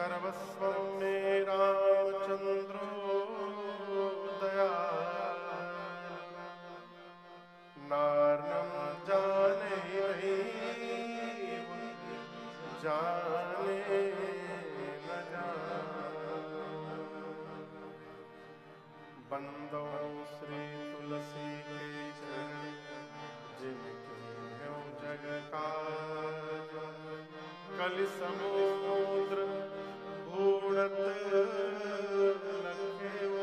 सर्वस्वं मे रामचन्द्रो दयाल नार्नं जाने जाने न जाने बंदो श्री तुलसी के चरण जिनके हैं जग काज कलि समुद्र घूरत लख्यो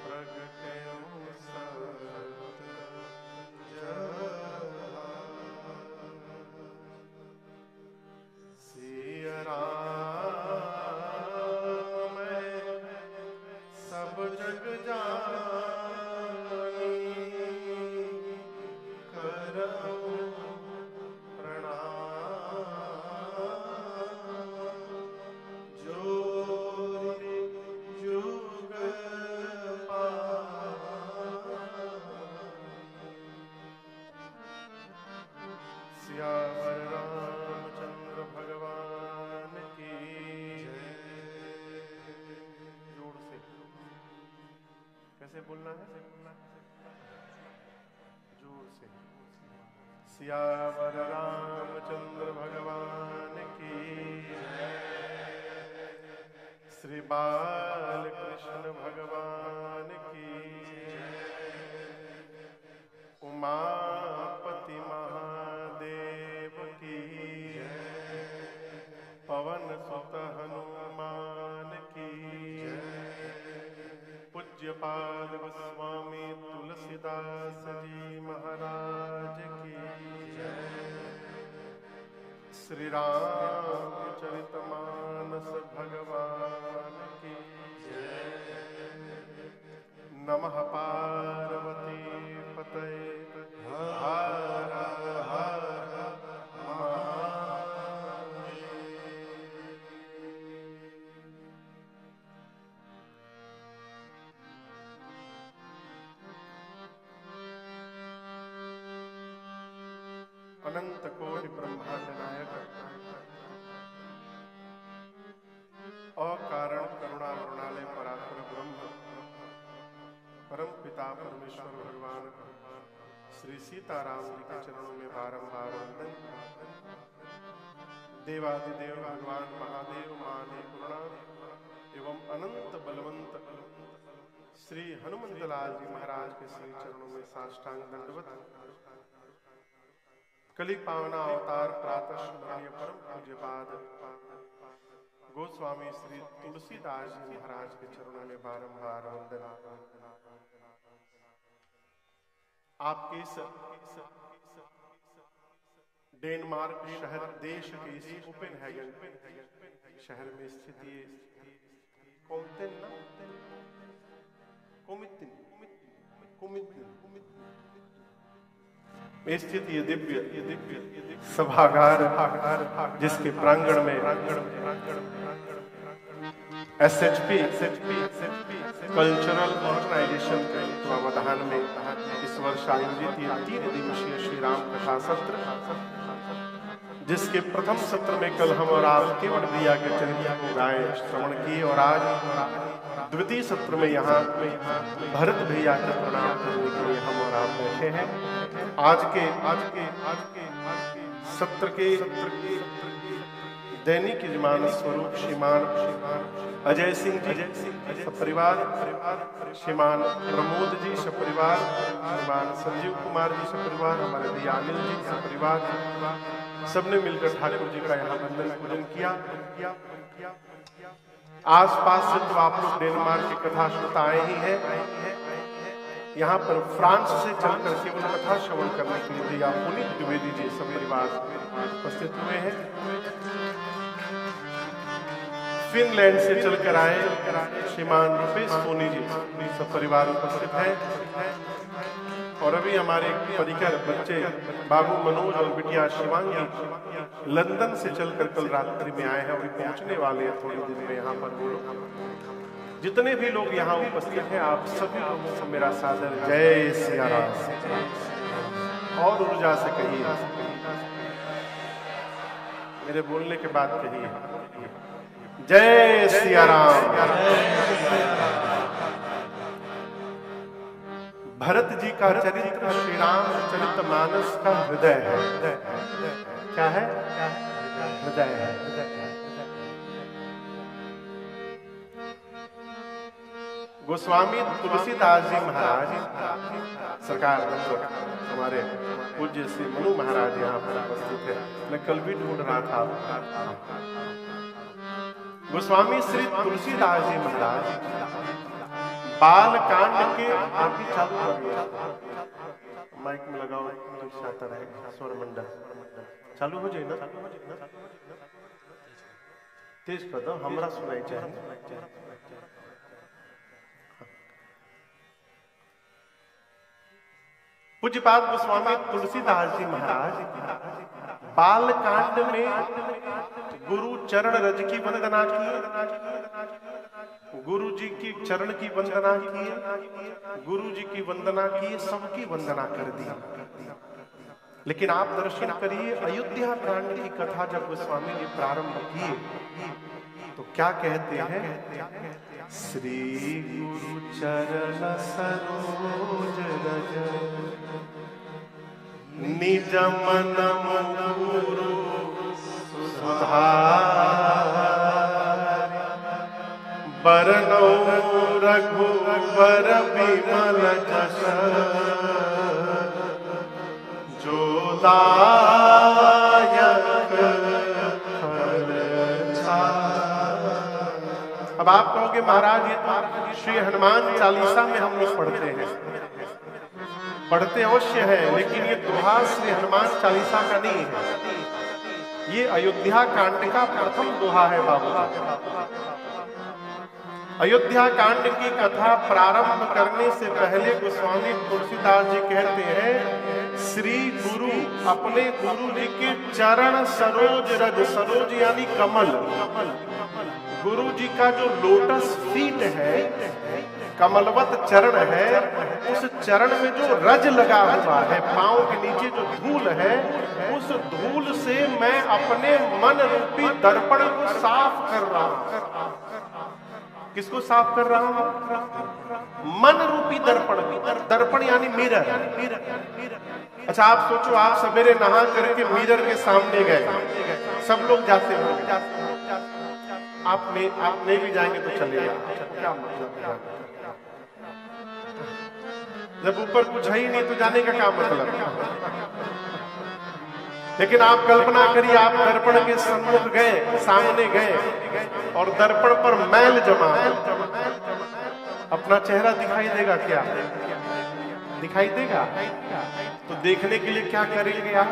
प्रगट्यो सत सिया राम सब जग जानी करऊं सियावर रामचंद्र भगवान की जोर से कैसे बोलना है जोर से सियावर रामचंद्र भगवान की श्री बाल कृष्ण भगवान की उमापति महादेव की पवन सुत हनुमान की पूज्यपाद गोस्वामी तुलसीदास जी महाराज की श्री रामचरितमानस भगवान की नमः पार्वती पतये हर हर अनंत कोटि ब्रह्मांड नायक अकारण करुणा करुणालय परात्पर ब्रह्म परम पिता परमेश्वर भगवान श्री सीताराम जी के चरणों में बारंबार वंदन। देवादिदेव भगवान महादेव महादेव करुणा एवं अनंत बलवंत श्री हनुमंतलाल जी महाराज के श्री चरणों में साष्टांग दंडवत। कली पावना अवतार प्रातः स्मरणीय परम पूज्यपाद गोस्वामी श्री तुलसीदास जी महाराज के चरणों में बारंबार वंदन। आपके इस डेनमार्क शहर देश के इस कोपेनहेगन शहर में स्थित ये में स्थित ये दिव्य सभागार जिसके प्रांगण में SHP कल्चरल ऑर्गेनाइजेशन के तत्वावधान में इस वर्ष आयोजित ये 3 दिवसीय श्री राम कथा सत्र, जिसके प्रथम सत्र में कल हम और आप केवट भैया के चरित्र को गाए श्रवण किए और आज द्वितीय सत्र में यहाँ भरत भैया के प्रणाम करने के लिए हम और आप बैठे हैं। आज के सत्र के दैनिक यजमान स्वरूप श्रीमान अजय सिंह जी सपरिवार, श्रीमान प्रमोद जी सपरिवार, श्रीमान संजीव कुमार जी सपरिवार, हमारे भैया अनिल जी सपरिवार, सबने मिलकर ठाकुर जी का यहाँ वंदन पूजन किया। आसपास से तो आप लोग डेनमार्क की कथा श्रोता आए ही हैं। यहाँ पर फ्रांस से चलकर केवल कथा श्रवण करने के लिए भैया पुनीत द्विवेदी जी सपरिवार उपस्थित हुए हैं। फिनलैंड से चलकर आए श्रीमान रुपेश सोनी जी सपरिवार उपस्थित हैं। और अभी हमारे परिकर बच्चे बाबू मनोज और बिटिया शिवांगी लंदन से चलकर कल रात्रि में आए हैं और पहुंचने वाले हैं थोड़ी देर में यहाँ पर। जितने भी लोग यहाँ उपस्थित हैं आप सभी लोगों को मेरा सादर जय सिया राम और ऊर्जा से कहिए मेरे बोलने के बाद कहिए जय सिया राम। भरत जी का चरित्र श्री राम चरितमानस का हृदय है। क्या है? हृदय है। गोस्वामी तुलसीदास जी महाराज सरकार हमारे पूज्य श्री मनु महाराज यहाँ पर उपस्थित है। मैं कल भी ढूंढ रहा था। गोस्वामी श्री तुलसीदास जी महाराज बाल कांड के आप ही चालू करिए, माइक में लगाओ तो आता रहेगा। स्वर मंडल चालू हो जाए ना, तेज कर दो, हमरा सुनाई चाहिए। पूज्यपाद गोस्वामी तुलसीदास जी महाराज बाल कांड में गुरु चरण रज की वंदना की, गुरु जी की चरण की वंदना की, गुरु जी की वंदना की, सबकी वंदना कर दी। लेकिन आप दर्शन करिए, अयोध्या कांड की कथा जब गोस्वामी जी प्रारंभ किए तो क्या कहते हैं? श्री गुरु चरण सरोज रज निज मन गुरु सुधार बरनौ रघुबर विमल जस जो दायक फल छाय। अब आप कहोगे महाराज ये तो श्री हनुमान चालीसा में हम लोग पढ़ते अवश्य है, लेकिन ये दोहा श्री हनुमान चालीसा का नहीं है। ये अयोध्या कांड का प्रथम दोहा है बाबू। अयोध्या कांड की कथा प्रारंभ करने से पहले गोस्वामी तुलसीदास जी कहते हैं श्री गुरु अपने गुरु जी के चरण सरोज रज, सरोज यानी कमल, गुरु जी का जो लोटस फीट है, कमलवत चरण है, उस चरण में जो रज लगा हुआ है, पांव के नीचे जो धूल है, उस धूल से मैं अपने मन रूपी दर्पण को साफ कर रहा हूं। किसको साफ कर रहा हूं? मन रूपी दर्पण। दर्पण यानी मिरर। अच्छा आप सोचो, आप सवेरे नहा करके मिरर के सामने गए, सब लोग जाते होंगे, आप नहीं भी जाएंगे तो चलेगा, क्या मतलब? जब ऊपर कुछ है ही नहीं तो जाने का क्या मतलब? लेकिन आप कल्पना करिए, आप दर्पण के सम्मुख गए, सामने गए और दर्पण पर मैल जमा, अपना चेहरा दिखाई देगा क्या? दिखाई देगा? तो देखने के लिए क्या करेंगे आप?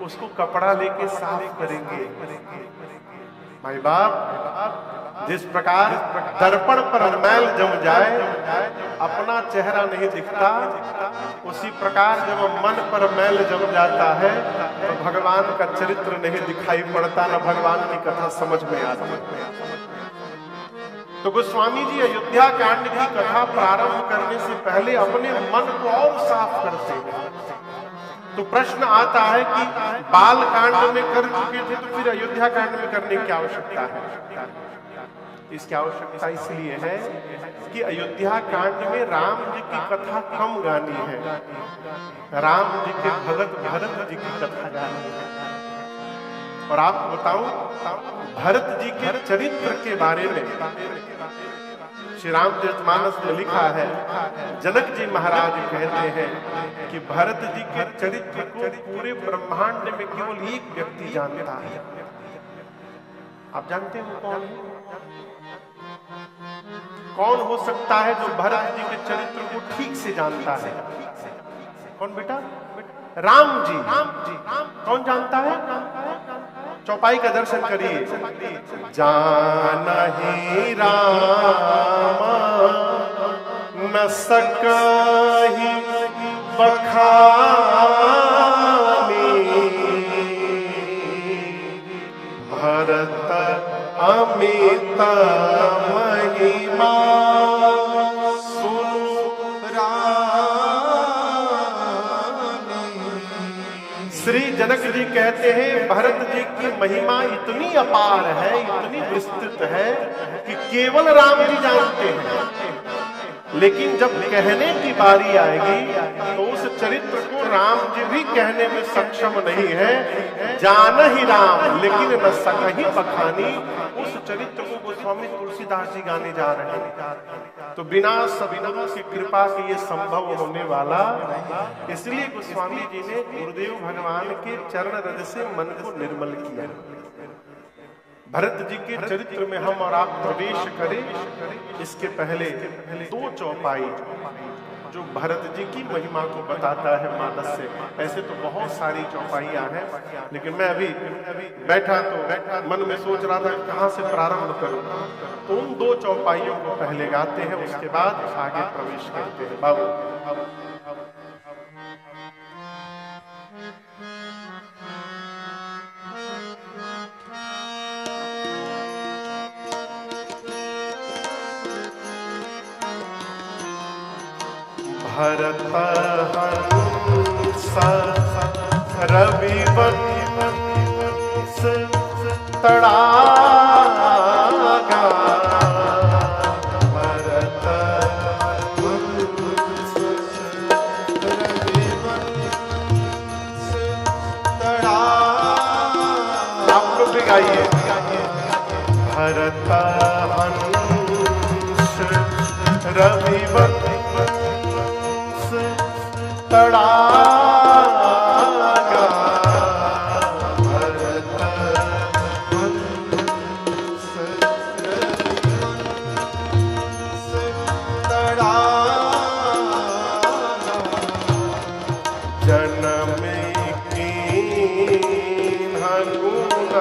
उसको कपड़ा लेके साफ करेंगे। भाई बाप, जिस प्रकार दर्पण पर मैल जम जाए अपना चेहरा नहीं दिखता, उसी प्रकार जब मन पर मैल जम जाता है तो भगवान का चरित्र नहीं दिखाई पड़ता, न भगवान की कथा समझ में आती। तो गोस्वामी जी अयोध्या कांड की कथा प्रारंभ करने से पहले अपने मन को और साफ करते हैं। तो प्रश्न आता है कि बाल कांड में कर चुके थे तो फिर अयोध्या कांड में करने की आवश्यकता है? इसकी आवश्यकता इसलिए है कि अयोध्या कांड में राम जी की कथा कम गानी है, राम जी के भगत भरत जी की कथा गानी है। और आपको बताऊं, भरत जी के चरित्र के बारे में श्री रामचरितमानस में लिखा है, जनक जी महाराज कहते हैं कि भरत जी के चरित्र को पूरे ब्रह्मांड में केवल एक व्यक्ति जानता है। आप जानते हैं कौन? कौन हो सकता है जो भरत जी के चरित्र को ठीक से जानता है? कौन बेटा? राम जी। कौन जानता है? चौपाई का दर्शन करिए। जानहि राम न सकहि बखानी, भरत अमित महिमा श्री जनक जी कहते हैं भरत जी की महिमा इतनी अपार है, इतनी विस्तृत है कि केवल राम जी जानते हैं, लेकिन जब कहने की बारी आएगी तो उस चरित्र को राम जी भी कहने में सक्षम नहीं है। जान ही राम लेकिन न सकहि बखानी, उस चरित्र को गोस्वामी तुलसीदास जी गाने जा रहे हैं। तो बिना सद्गुरु की कृपा के ये संभव होने वाला, इसलिए गोस्वामी जी ने गुरुदेव भगवान के चरण रज से मन को निर्मल किया। भरत जी के चरित्र में हम और आप प्रवेश करें इसके पहले दो चौपाई जो भरत जी की महिमा को बताता है मानस से। ऐसे तो बहुत सारी चौपाइयां हैं, लेकिन मैं अभी बैठा तो मन में सोच रहा था कहां से प्रारंभ करूं, तो उन दो चौपाइयों को पहले गाते हैं, उसके बाद आगे प्रवेश करते हैं। बाबू भरत हंस रविवंश तड़ागा, भरत हंस रविवंश तड़ागा। आप लोग भी गाइए। भरत हंस रविवंश तड़ागा, भरत हंस रविवंश तड़ागा। जन्म कीन्ह गुण